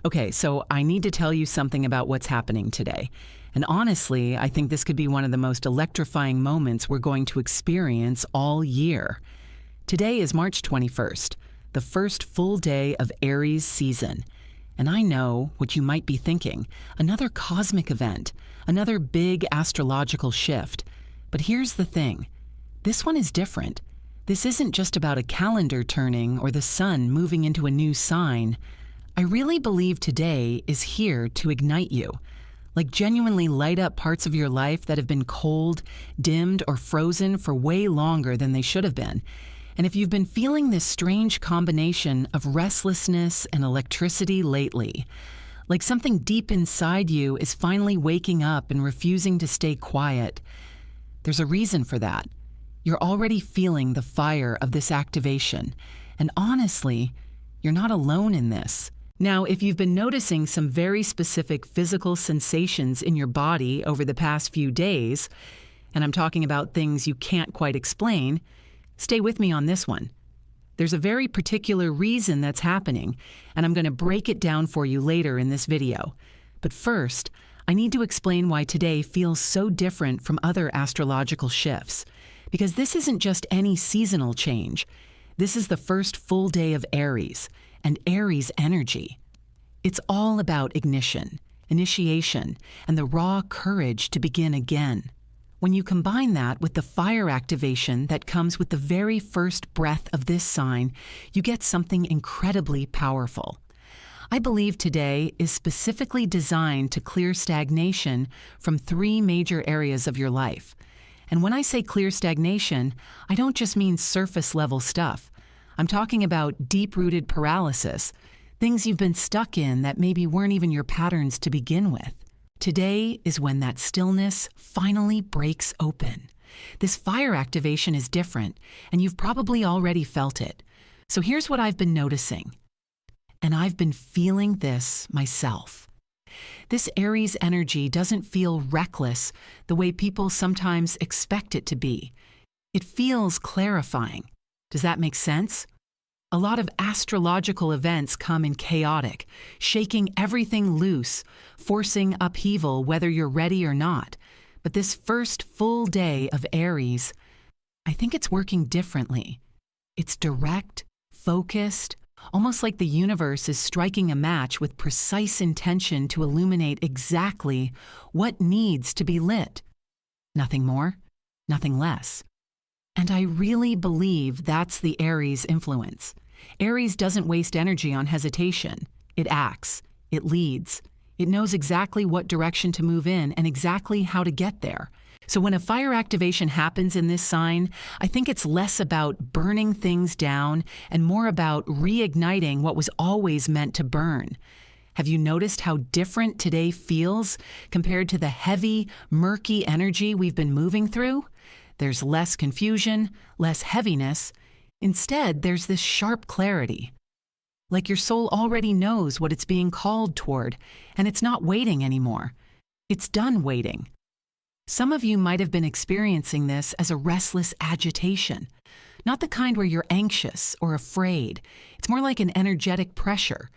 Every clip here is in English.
Okay, so I need to tell you something about what's happening today. And honestly, I think this could be one of the most electrifying moments we're going to experience all year. Today is March 21st, the first full day of Aries season. And I know what you might be thinking, another cosmic event, another big astrological shift. But here's the thing, this one is different. This isn't just about a calendar turning or the sun moving into a new sign. I really believe today is here to ignite you, like genuinely light up parts of your life that have been cold, dimmed, or frozen for way longer than they should have been. And if you've been feeling this strange combination of restlessness and electricity lately, like something deep inside you is finally waking up and refusing to stay quiet, there's a reason for that. You're already feeling the fire of this activation. And honestly, you're not alone in this. Now, if you've been noticing some very specific physical sensations in your body over the past few days, and I'm talking about things you can't quite explain, stay with me on this one. There's a very particular reason that's happening, and I'm going to break it down for you later in this video. But first, I need to explain why today feels so different from other astrological shifts. Because this isn't just any seasonal change. This is the first full day of Aries, and Aries energy. It's all about ignition, initiation, and the raw courage to begin again. When you combine that with the fire activation that comes with the very first breath of this sign, you get something incredibly powerful. I believe today is specifically designed to clear stagnation from 3 major areas of your life. And when I say clear stagnation, I don't just mean surface level stuff. I'm talking about deep-rooted paralysis, things you've been stuck in that maybe weren't even your patterns to begin with. Today is when that stillness finally breaks open. This fire activation is different, and you've probably already felt it. So here's what I've been noticing. And I've been feeling this myself. This Aries energy doesn't feel reckless the way people sometimes expect it to be. It feels clarifying. Does that make sense? A lot of astrological events come in chaotic, shaking everything loose, forcing upheaval whether you're ready or not. But this first full day of Aries, I think it's working differently. It's direct, focused, almost like the universe is striking a match with precise intention to illuminate exactly what needs to be lit. Nothing more, nothing less. And I really believe that's the Aries influence. Aries doesn't waste energy on hesitation. It acts, it leads. It knows exactly what direction to move in and exactly how to get there. So when a fire activation happens in this sign, I think it's less about burning things down and more about reigniting what was always meant to burn. Have you noticed how different today feels compared to the heavy, murky energy we've been moving through? There's less confusion, less heaviness. Instead, there's this sharp clarity. Like your soul already knows what it's being called toward, and it's not waiting anymore. It's done waiting. Some of you might have been experiencing this as a restless agitation, not the kind where you're anxious or afraid. It's more like an energetic pressure,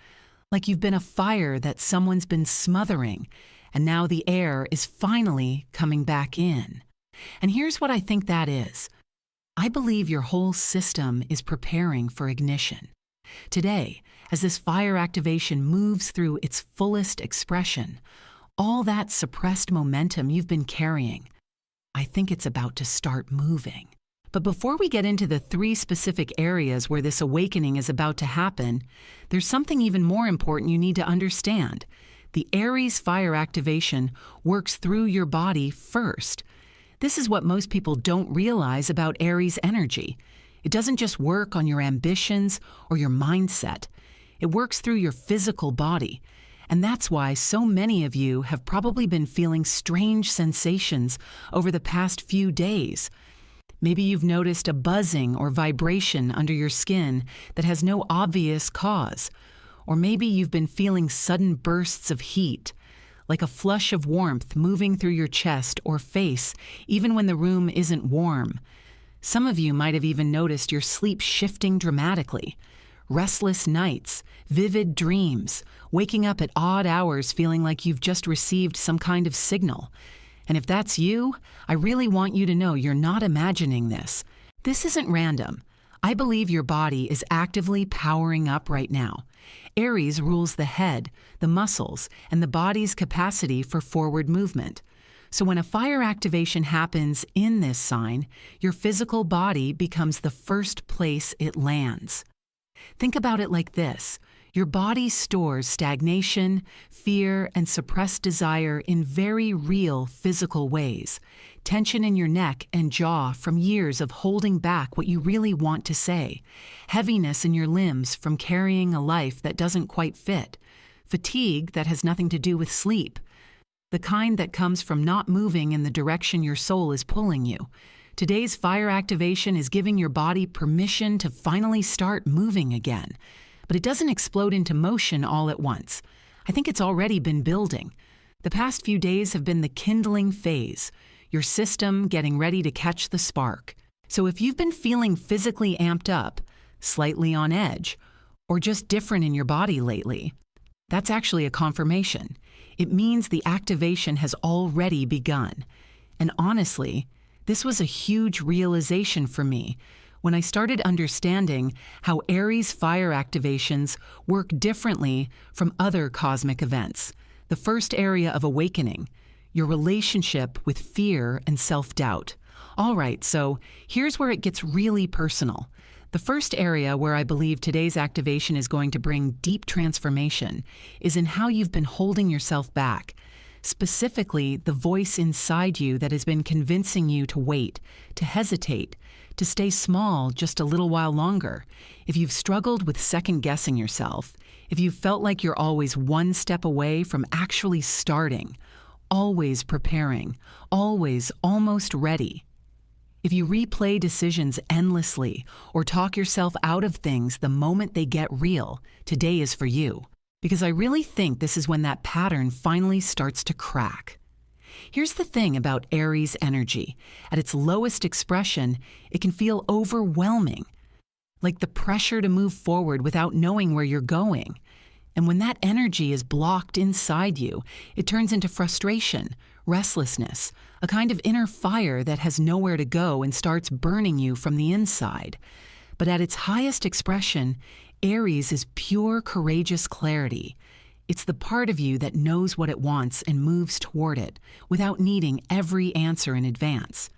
like you've been a fire that someone's been smothering, and now the air is finally coming back in. And here's what I think that is. I believe your whole system is preparing for ignition. Today, as this fire activation moves through its fullest expression, all that suppressed momentum you've been carrying, I think it's about to start moving. But before we get into the 3 specific areas where this awakening is about to happen, there's something even more important you need to understand. The Aries fire activation works through your body first. This is what most people don't realize about Aries energy. It doesn't just work on your ambitions or your mindset. It works through your physical body. And that's why so many of you have probably been feeling strange sensations over the past few days. Maybe you've noticed a buzzing or vibration under your skin that has no obvious cause. Or maybe you've been feeling sudden bursts of heat, like a flush of warmth moving through your chest or face, even when the room isn't warm. Some of you might have even noticed your sleep shifting dramatically. restless nights, vivid dreams, waking up at odd hours feeling like you've just received some kind of signal. And if that's you, I really want you to know you're not imagining this. This isn't random. I believe your body is actively powering up right now. Aries rules the head, the muscles, and the body's capacity for forward movement. So when a fire activation happens in this sign, your physical body becomes the first place it lands. Think about it like this. Your body stores stagnation, fear, and suppressed desire in very real physical ways. Tension in your neck and jaw from years of holding back what you really want to say. Heaviness in your limbs from carrying a life that doesn't quite fit. Fatigue that has nothing to do with sleep. The kind that comes from not moving in the direction your soul is pulling you. Today's fire activation is giving your body permission to finally start moving again. But it doesn't explode into motion all at once. I think it's already been building. The past few days have been the kindling phase, your system getting ready to catch the spark. So if you've been feeling physically amped up, slightly on edge, or just different in your body lately, that's actually a confirmation. It means the activation has already begun. And honestly, this was a huge realization for me when I started understanding how Aries fire activations work differently from other cosmic events. The first area of awakening, your relationship with fear and self-doubt. All right, so here's where it gets really personal. The first area where I believe today's activation is going to bring deep transformation is in how you've been holding yourself back. Specifically, the voice inside you that has been convincing you to wait, to hesitate, to stay small just a little while longer. If you've struggled with second-guessing yourself, if you've felt like you're always one step away from actually starting, always preparing, always almost ready. If you replay decisions endlessly or talk yourself out of things the moment they get real, today is for you. Because I really think this is when that pattern finally starts to crack. Here's the thing about Aries energy. At its lowest expression, it can feel overwhelming, like the pressure to move forward without knowing where you're going. And when that energy is blocked inside you, it turns into frustration, restlessness, a kind of inner fire that has nowhere to go and starts burning you from the inside. But at its highest expression, Aries is pure, courageous clarity. It's the part of you that knows what it wants and moves toward it without needing every answer in advance.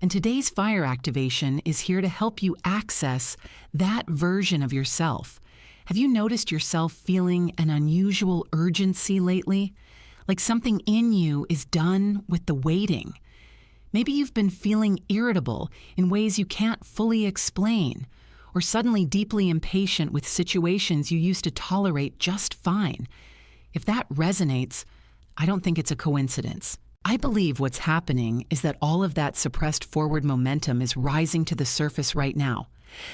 And today's fire activation is here to help you access that version of yourself. Have you noticed yourself feeling an unusual urgency lately? Like something in you is done with the waiting. Maybe you've been feeling irritable in ways you can't fully explain, or suddenly deeply impatient with situations you used to tolerate just fine. If that resonates, I don't think it's a coincidence. I believe what's happening is that all of that suppressed forward momentum is rising to the surface right now.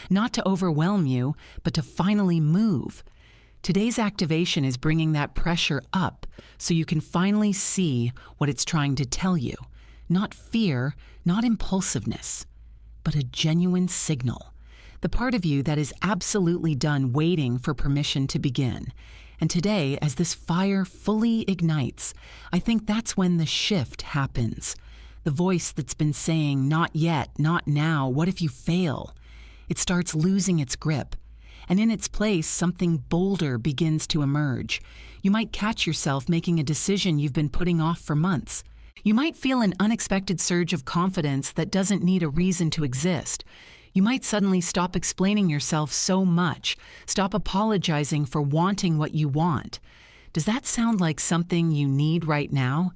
Not to overwhelm you, but to finally move. Today's activation is bringing that pressure up so you can finally see what it's trying to tell you. Not fear, not impulsiveness, but a genuine signal. The part of you that is absolutely done waiting for permission to begin. And today, as this fire fully ignites, I think that's when the shift happens. The voice that's been saying, not yet, not now, what if you fail? It starts losing its grip. And in its place, something bolder begins to emerge. You might catch yourself making a decision you've been putting off for months. You might feel an unexpected surge of confidence that doesn't need a reason to exist. You might suddenly stop explaining yourself so much, stop apologizing for wanting what you want. Does that sound like something you need right now?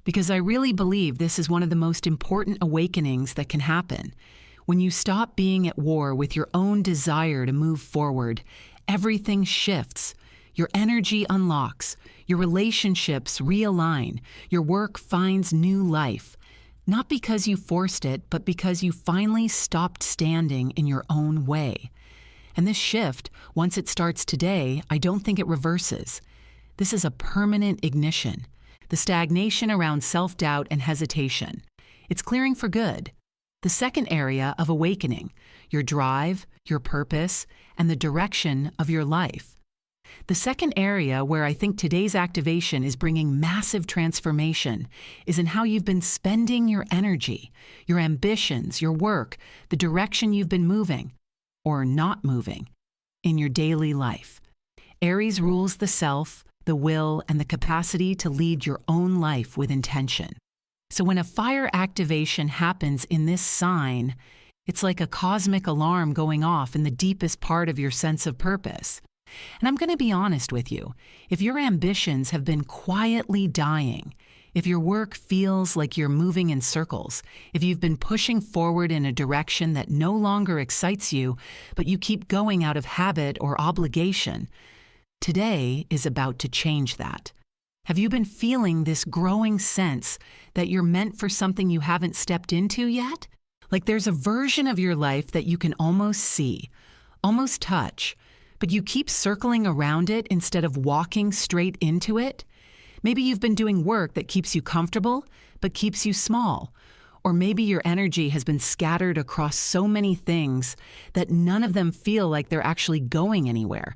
Because I really believe this is one of the most important awakenings that can happen. When you stop being at war with your own desire to move forward, everything shifts. Your energy unlocks, your relationships realign, your work finds new life. Not because you forced it, but because you finally stopped standing in your own way. And this shift, once it starts today, I don't think it reverses. This is a permanent ignition. The stagnation around self-doubt and hesitation. It's clearing for good. The second area of awakening, your drive, your purpose, and the direction of your life. The second area where I think today's activation is bringing massive transformation is in how you've been spending your energy, your ambitions, your work, the direction you've been moving, or not moving, in your daily life. Aries rules the self, the will, and the capacity to lead your own life with intention. So when a fire activation happens in this sign, it's like a cosmic alarm going off in the deepest part of your sense of purpose. And I'm going to be honest with you. If your ambitions have been quietly dying, if your work feels like you're moving in circles, if you've been pushing forward in a direction that no longer excites you, but you keep going out of habit or obligation, today is about to change that. Have you been feeling this growing sense that you're meant for something you haven't stepped into yet? Like there's a version of your life that you can almost see, almost touch, but you keep circling around it instead of walking straight into it? Maybe you've been doing work that keeps you comfortable, but keeps you small. Or maybe your energy has been scattered across so many things that none of them feel like they're actually going anywhere.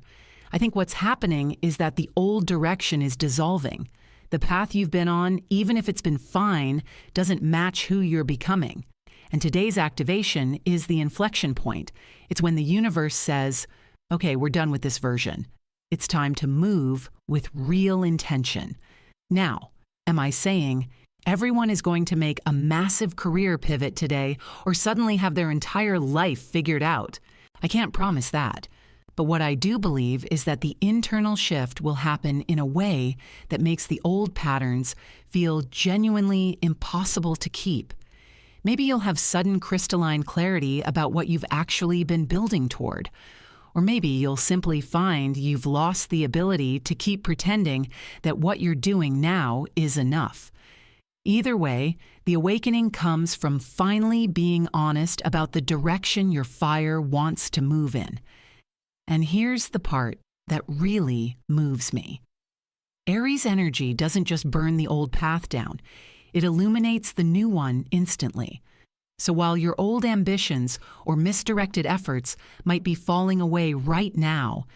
I think what's happening is that the old direction is dissolving. The path you've been on, even if it's been fine, doesn't match who you're becoming. And today's activation is the inflection point. It's when the universe says, okay, we're done with this version. It's time to move with real intention. Now, am I saying everyone is going to make a massive career pivot today or suddenly have their entire life figured out? I can't promise that. But what I do believe is that the internal shift will happen in a way that makes the old patterns feel genuinely impossible to keep. Maybe you'll have sudden crystalline clarity about what you've actually been building toward. Or maybe you'll simply find you've lost the ability to keep pretending that what you're doing now is enough. Either way, the awakening comes from finally being honest about the direction your fire wants to move in. And here's the part that really moves me. Aries energy doesn't just burn the old path down. It illuminates the new one instantly. So while your old ambitions or misdirected efforts might be falling away right now,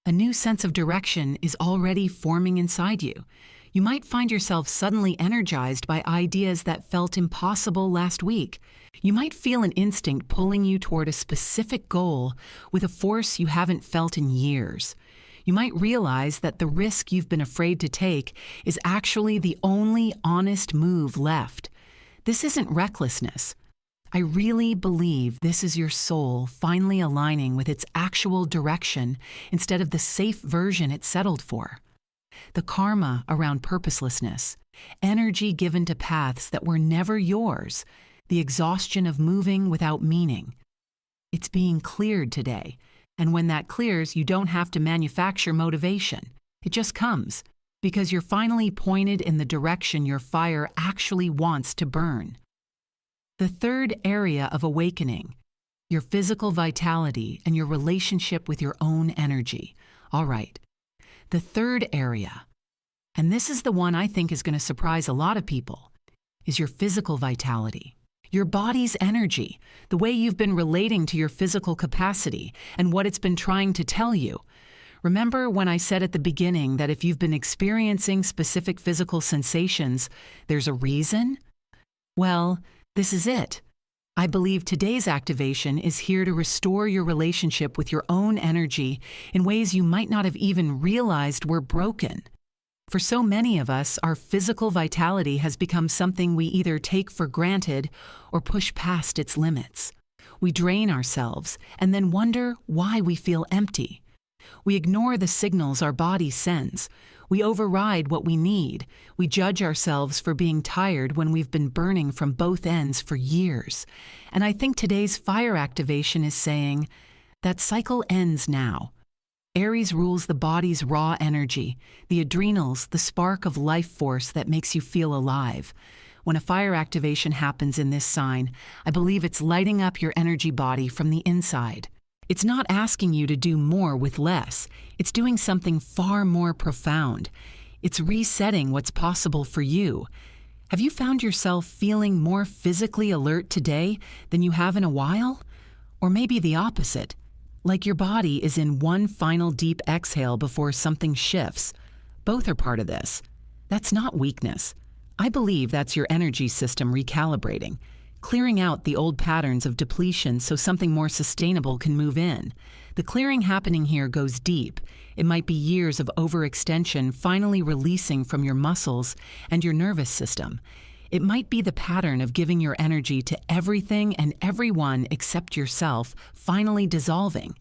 a new sense of direction is already forming inside you. You might find yourself suddenly energized by ideas that felt impossible last week. You might feel an instinct pulling you toward a specific goal with a force you haven't felt in years. You might realize that the risk you've been afraid to take is actually the only honest move left. This isn't recklessness. I really believe this is your soul finally aligning with its actual direction instead of the safe version it settled for. The karma around purposelessness, energy given to paths that were never yours, the exhaustion of moving without meaning. It's being cleared today, and when that clears, you don't have to manufacture motivation. It just comes, because you're finally pointed in the direction your fire actually wants to burn. The third area of awakening, your physical vitality and your relationship with your own energy. All right. The third area, and this is the one I think is going to surprise a lot of people, is your physical vitality. Your body's energy, the way you've been relating to your physical capacity and what it's been trying to tell you. Remember when I said at the beginning that if you've been experiencing specific physical sensations, there's a reason? Well, this is it. I believe today's activation is here to restore your relationship with your own energy in ways you might not have even realized were broken. For so many of us, our physical vitality has become something we either take for granted or push past its limits. We drain ourselves and then wonder why we feel empty. We ignore the signals our body sends. We override what we need. We judge ourselves for being tired when we've been burning from both ends for years. And I think today's fire activation is saying, that cycle ends now. Aries rules the body's raw energy, the adrenals, the spark of life force that makes you feel alive. When a fire activation happens in this sign, I believe it's lighting up your energy body from the inside. It's not asking you to do more with less. It's doing something far more profound. It's resetting what's possible for you. Have you found yourself feeling more physically alert today than you have in a while? Or maybe the opposite, like your body is in one final deep exhale before something shifts. Both are part of this. That's not weakness. I believe that's your energy system recalibrating, clearing out the old patterns of depletion so something more sustainable can move in. The clearing happening here goes deep. It might be years of overextension finally releasing from your muscles and your nervous system. It might be the pattern of giving your energy to everything and everyone except yourself finally dissolving.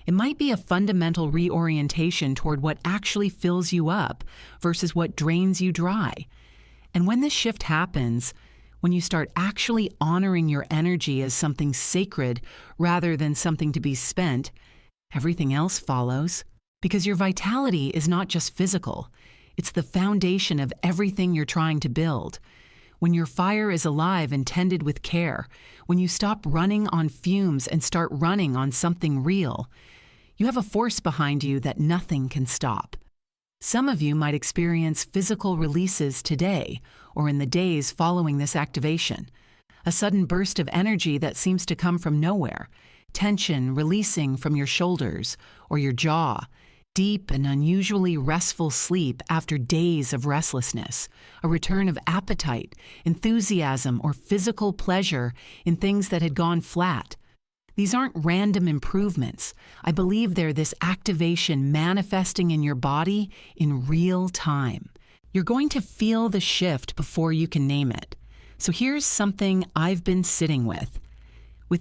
It might be a fundamental reorientation toward what actually fills you up versus what drains you dry. And when this shift happens, when you start actually honoring your energy as something sacred rather than something to be spent, everything else follows. Because your vitality is not just physical, it's the foundation of everything you're trying to build. When your fire is alive and tended with care, when you stop running on fumes and start running on something real, you have a force behind you that nothing can stop. Some of you might experience physical releases today or in the days following this activation. A sudden burst of energy that seems to come from nowhere, tension releasing from your shoulders or your jaw, deep and unusually restful sleep after days of restlessness, a return of appetite, enthusiasm, or physical pleasure in things that had gone flat. These aren't random improvements. I believe they're this activation manifesting in your body in real time. You're going to feel the shift before you can name it. So here's something I've been sitting with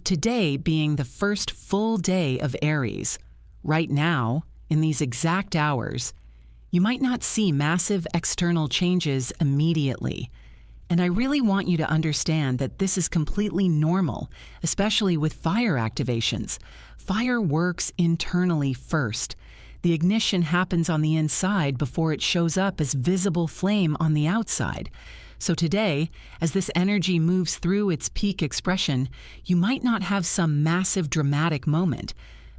today being the first full day of Aries. Right now, in these exact hours, you might not see massive external changes immediately. And I really want you to understand that this is completely normal, especially with fire activations. Fire works internally first. The ignition happens on the inside before it shows up as visible flame on the outside. So today, as this energy moves through its peak expression, you might not have some massive dramatic moment,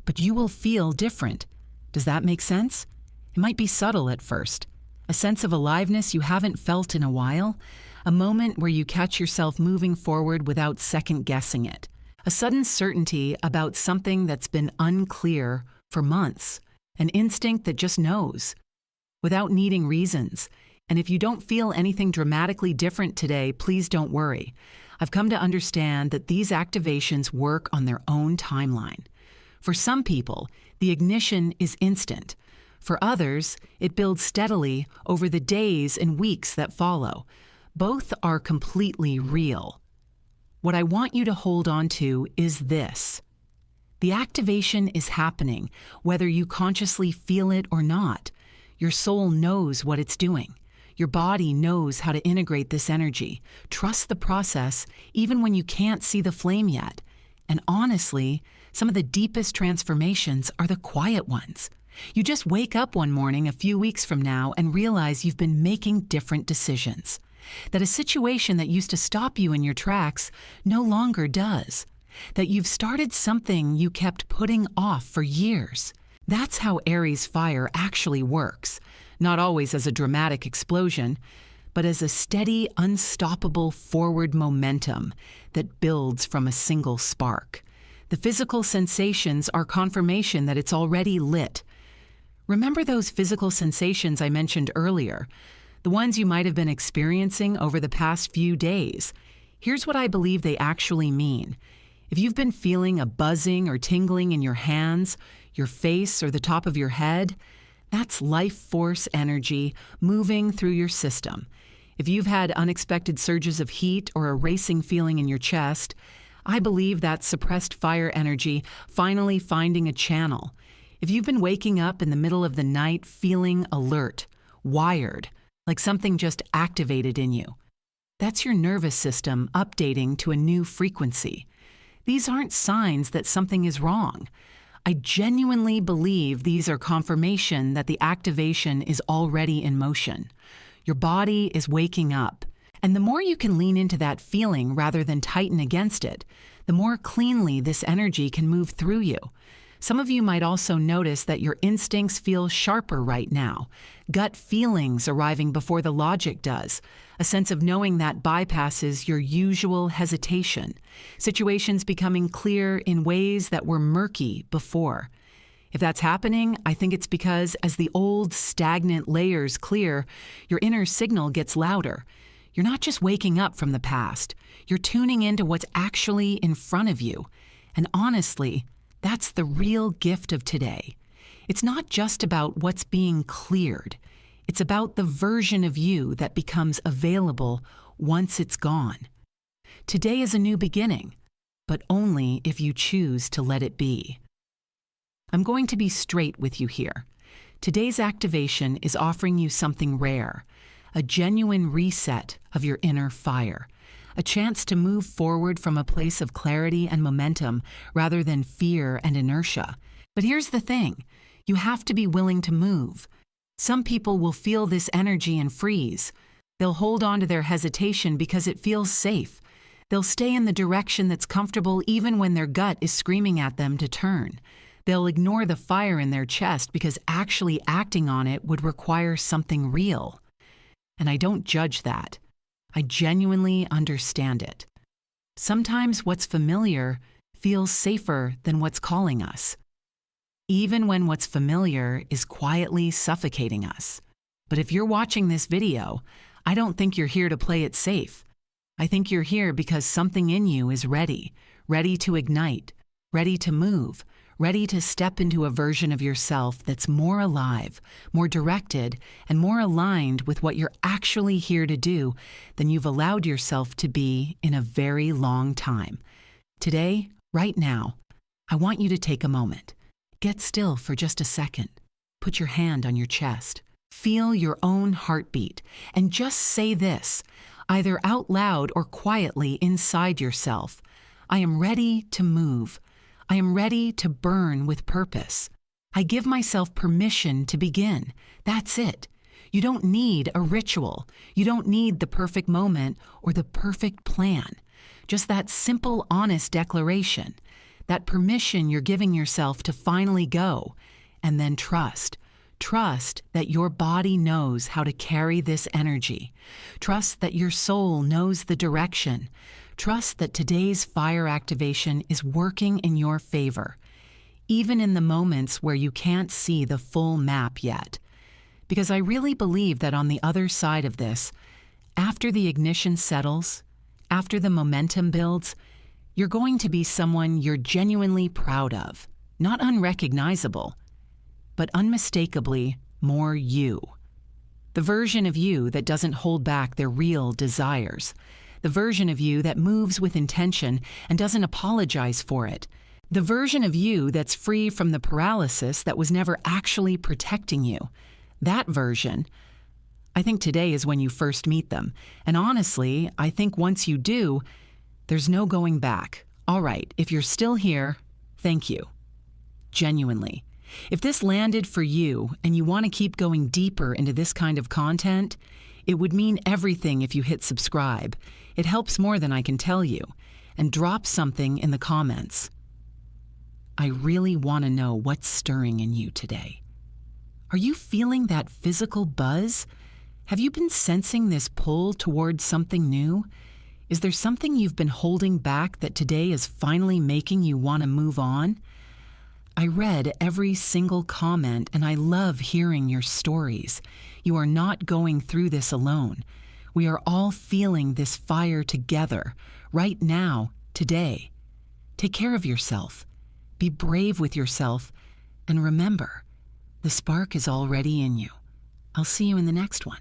but you will feel different. Does that make sense? It might be subtle at first. A sense of aliveness you haven't felt in a while. A moment where you catch yourself moving forward without second-guessing it. A sudden certainty about something that's been unclear for months. An instinct that just knows, without needing reasons. And if you don't feel anything dramatically different today, please don't worry. I've come to understand that these activations work on their own timeline. For some people, the ignition is instant. For others, it builds steadily over the days and weeks that follow. Both are completely real. What I want you to hold on to is this. The activation is happening, whether you consciously feel it or not. Your soul knows what it's doing. Your body knows how to integrate this energy. Trust the process, even when you can't see the flame yet. And honestly, some of the deepest transformations are the quiet ones. You just wake up one morning a few weeks from now and realize you've been making different decisions. That a situation that used to stop you in your tracks no longer does. That you've started something you kept putting off for years. That's how Aries fire actually works. Not always as a dramatic explosion, but as a steady, unstoppable forward momentum that builds from a single spark. The physical sensations are confirmation that it's already lit. Remember those physical sensations I mentioned earlier? The ones you might have been experiencing over the past few days. Here's what I believe they actually mean. If you've been feeling a buzzing or tingling in your hands, your face, or the top of your head, that's life force energy moving through your system. If you've had unexpected surges of heat or a racing feeling in your chest, I believe that's suppressed fire energy finally finding a channel. If you've been waking up in the middle of the night feeling alert, wired, like something just activated in you, that's your nervous system updating to a new frequency. These aren't signs that something is wrong. I genuinely believe these are confirmation that the activation is already in motion. Your body is waking up. And the more you can lean into that feeling rather than tighten against it, the more cleanly this energy can move through you. Some of you might also notice that your instincts feel sharper right now, gut feelings arriving before the logic does, a sense of knowing that bypasses your usual hesitation, situations becoming clear in ways that were murky before. If that's happening, I think it's because as the old stagnant layers clear, your inner signal gets louder. You're not just waking up from the past, you're tuning into what's actually in front of you. And honestly, that's the real gift of today. It's not just about what's being cleared. It's about the version of you that becomes available once it's gone. Today is a new beginning, but only if you choose to let it be. I'm going to be straight with you here. Today's activation is offering you something rare, a genuine reset of your inner fire, a chance to move forward from a place of clarity and momentum rather than fear and inertia. But here's the thing, you have to be willing to move. Some people will feel this energy and freeze. They'll hold on to their hesitation because it feels safe. They'll stay in the direction that's comfortable even when their gut is screaming at them to turn. They'll ignore the fire in their chest because actually acting on it would require something real. And I don't judge that. I genuinely understand it. Sometimes what's familiar feels safer than what's calling us, even when what's familiar is quietly suffocating us. But if you're watching this video, I don't think you're here to play it safe. I think you're here because something in you is ready to ignite, ready to move, ready to step into a version of yourself that's more alive, more directed, and more aligned with what you're actually here to do than you've allowed yourself to be in a very long time. Today, right now, I want you to take a moment. Get still for just a second. Put your hand on your chest. Feel your own heartbeat, and just say this, either out loud or quietly inside yourself. I am ready to move. I am ready to burn with purpose. I give myself permission to begin. That's it. You don't need a ritual. You don't need the perfect moment or the perfect plan. Just that simple, honest declaration. That permission you're giving yourself to finally go. And then trust. Trust that your body knows how to carry this energy. Trust that your soul knows the direction. Trust that today's fire activation is working in your favor, even in the moments where you can't see the full map yet. Because I really believe that on the other side of this, after the ignition settles, after the momentum builds, you're going to be someone you're genuinely proud of, not unrecognizable, but unmistakably more you. The version of you that doesn't hold back their real desires. The version of you that moves with intention and doesn't apologize for it. The version of you that's free from the paralysis that was never actually protecting you. That version, I think today is when you first meet them. And honestly, I think once you do, there's no going back. All right, if you're still here, thank you. Genuinely. If this landed for you and you want to keep going deeper into this kind of content, it would mean everything if you hit subscribe. It helps more than I can tell you. And drop something in the comments. I really want to know what's stirring in you today. Are you feeling that physical buzz? Have you been sensing this pull towards something new? Is there something you've been holding back that today is finally making you want to move on? I read every single comment and I love hearing your stories. You are not going through this alone. We are all feeling this fire together, right now, today. Take care of yourself. Be brave with yourself. And remember, the spark is already in you. I'll see you in the next one.